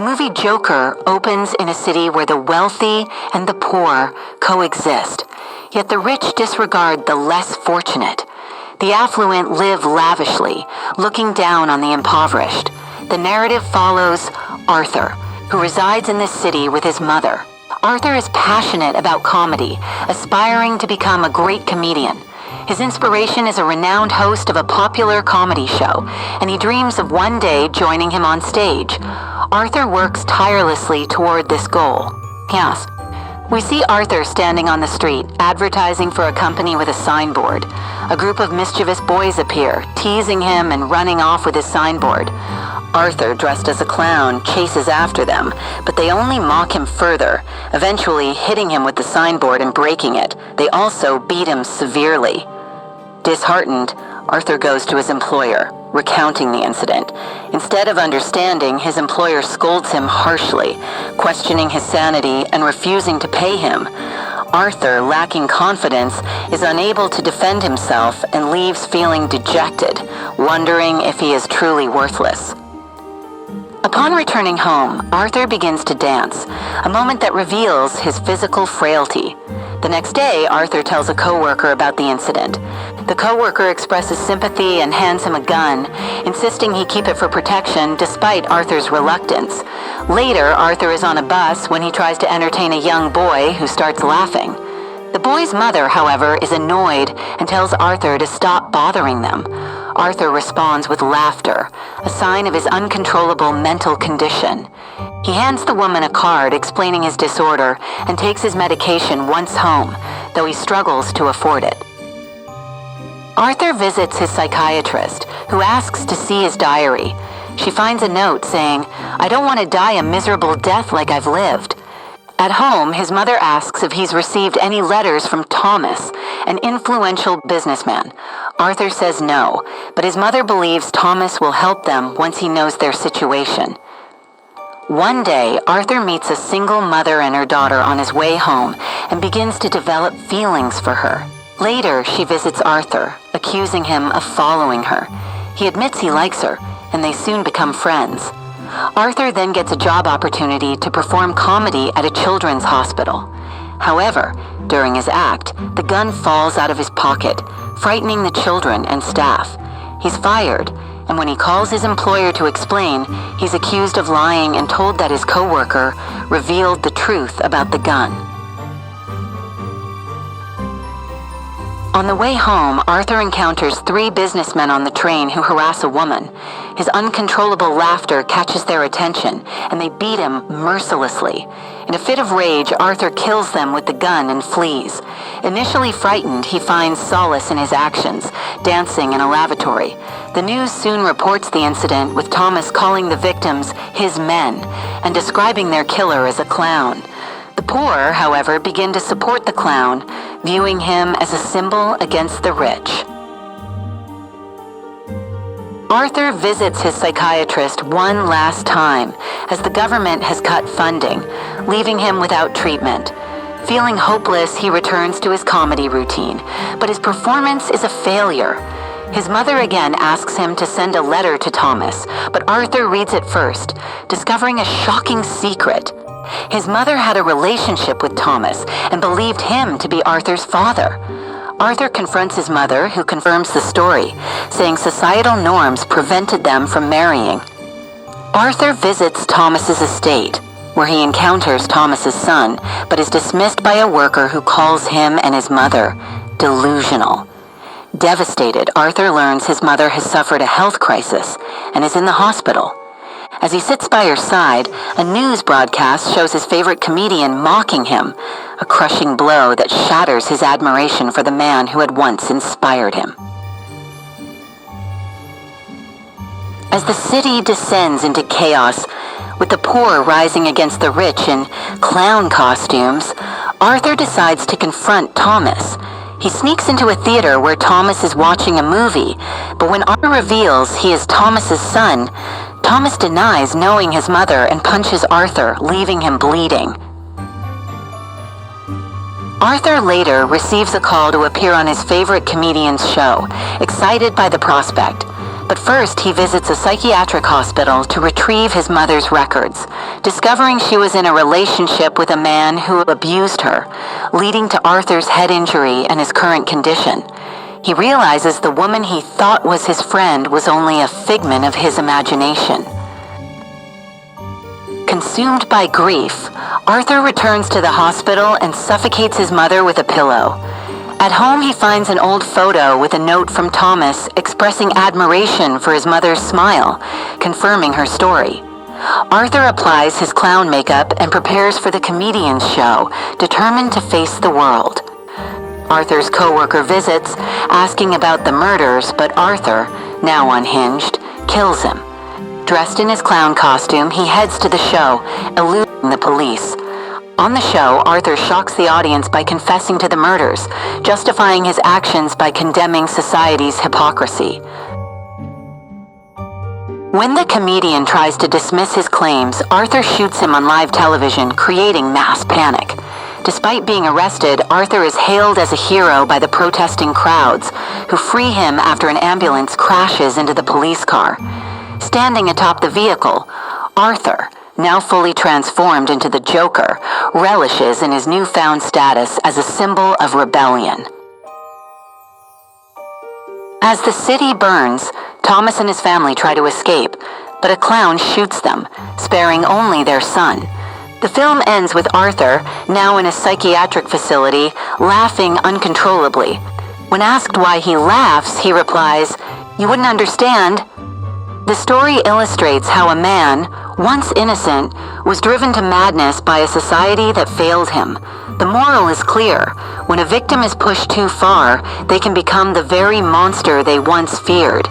movie Joker opens in a city where the wealthy and the poor coexist, yet the rich disregard the less fortunate. The affluent live lavishly, looking down on the impoverished. The narrative follows Arthur, who resides in this city with his mother. Arthur is passionate about comedy, aspiring to become a great comedian. His inspiration is a renowned host of a popular comedy show, and he dreams of one day joining him on stage. Arthur works tirelessly toward this goal. Yes. We see Arthur standing on the street, advertising for a company with a signboard. A group of mischievous boys appear, teasing him and running off with his signboard. Arthur, dressed as a clown, chases after them, but they only mock him further, eventually hitting him with the signboard and breaking it. They also beat him severely. Disheartened, Arthur goes to his employer, recounting the incident. Instead of understanding, his employer scolds him harshly, questioning his sanity and refusing to pay him. Arthur, lacking confidence, is unable to defend himself and leaves feeling dejected, wondering if he is truly worthless. Upon returning home, Arthur begins to dance, a moment that reveals his physical frailty. The next day, Arthur tells a coworker about the incident. The coworker expresses sympathy and hands him a gun, insisting he keep it for protection despite Arthur's reluctance. Later, Arthur is on a bus when he tries to entertain a young boy who starts laughing. The boy's mother, however, is annoyed and tells Arthur to stop bothering them. Arthur responds with laughter, a sign of his uncontrollable mental condition. He hands the woman a card explaining his disorder and takes his medication once home, though he struggles to afford it. Arthur visits his psychiatrist, who asks to see his diary. She finds a note saying, "I don't want to die a miserable death like I've lived." At home, his mother asks if he's received any letters from Thomas, an influential businessman. Arthur says no, but his mother believes Thomas will help them once he knows their situation. One day, Arthur meets a single mother and her daughter on his way home and begins to develop feelings for her. Later, she visits Arthur, accusing him of following her. He admits he likes her, and they soon become friends. Arthur then gets a job opportunity to perform comedy at a children's hospital. However, during his act, the gun falls out of his pocket, frightening the children and staff. He's fired, and when he calls his employer to explain, he's accused of lying and told that his coworker revealed the truth about the gun. On the way home, Arthur encounters 3 businessmen on the train who harass a woman. His uncontrollable laughter catches their attention, and they beat him mercilessly. In a fit of rage, Arthur kills them with the gun and flees. Initially frightened, he finds solace in his actions, dancing in a lavatory. The news soon reports the incident, with Thomas calling the victims his men and describing their killer as a clown. The poor, however, begin to support the clown, viewing him as a symbol against the rich. Arthur visits his psychiatrist one last time, as the government has cut funding, leaving him without treatment. Feeling hopeless, he returns to his comedy routine, but his performance is a failure. His mother again asks him to send a letter to Thomas, but Arthur reads it first, discovering a shocking secret. His mother had a relationship with Thomas and believed him to be Arthur's father. Arthur confronts his mother, who confirms the story, saying societal norms prevented them from marrying. Arthur visits Thomas's estate, where he encounters Thomas's son, but is dismissed by a worker who calls him and his mother delusional. Devastated, Arthur learns his mother has suffered a health crisis and is in the hospital. As he sits by her side, a news broadcast shows his favorite comedian mocking him, a crushing blow that shatters his admiration for the man who had once inspired him. As the city descends into chaos, with the poor rising against the rich in clown costumes, Arthur decides to confront Thomas. He sneaks into a theater where Thomas is watching a movie, but when Arthur reveals he is Thomas's son, Thomas denies knowing his mother and punches Arthur, leaving him bleeding. Arthur later receives a call to appear on his favorite comedian's show, excited by the prospect, But first, he visits a psychiatric hospital to retrieve his mother's records, discovering she was in a relationship with a man who abused her, leading to Arthur's head injury and his current condition. He realizes the woman he thought was his friend was only a figment of his imagination. Consumed by grief, Arthur returns to the hospital and suffocates his mother with a pillow. At home, he finds an old photo with a note from Thomas expressing admiration for his mother's smile, confirming her story. Arthur applies his clown makeup and prepares for the comedian's show, determined to face the world. Arthur's co-worker visits, asking about the murders, but Arthur, now unhinged, kills him. Dressed in his clown costume, he heads to the show, eluding the police. On the show, Arthur shocks the audience by confessing to the murders, justifying his actions by condemning society's hypocrisy. When the comedian tries to dismiss his claims, Arthur shoots him on live television, creating mass panic. Despite being arrested, Arthur is hailed as a hero by the protesting crowds, who free him after an ambulance crashes into the police car. Standing atop the vehicle, Arthur, now fully transformed into the Joker, relishes in his newfound status as a symbol of rebellion. As the city burns, Thomas and his family try to escape, but a clown shoots them, sparing only their son. The film ends with Arthur, now in a psychiatric facility, laughing uncontrollably. When asked why he laughs, he replies, "You wouldn't understand." The story illustrates how a man, once innocent, was driven to madness by a society that failed him. The moral is clear. When a victim is pushed too far, they can become the very monster they once feared.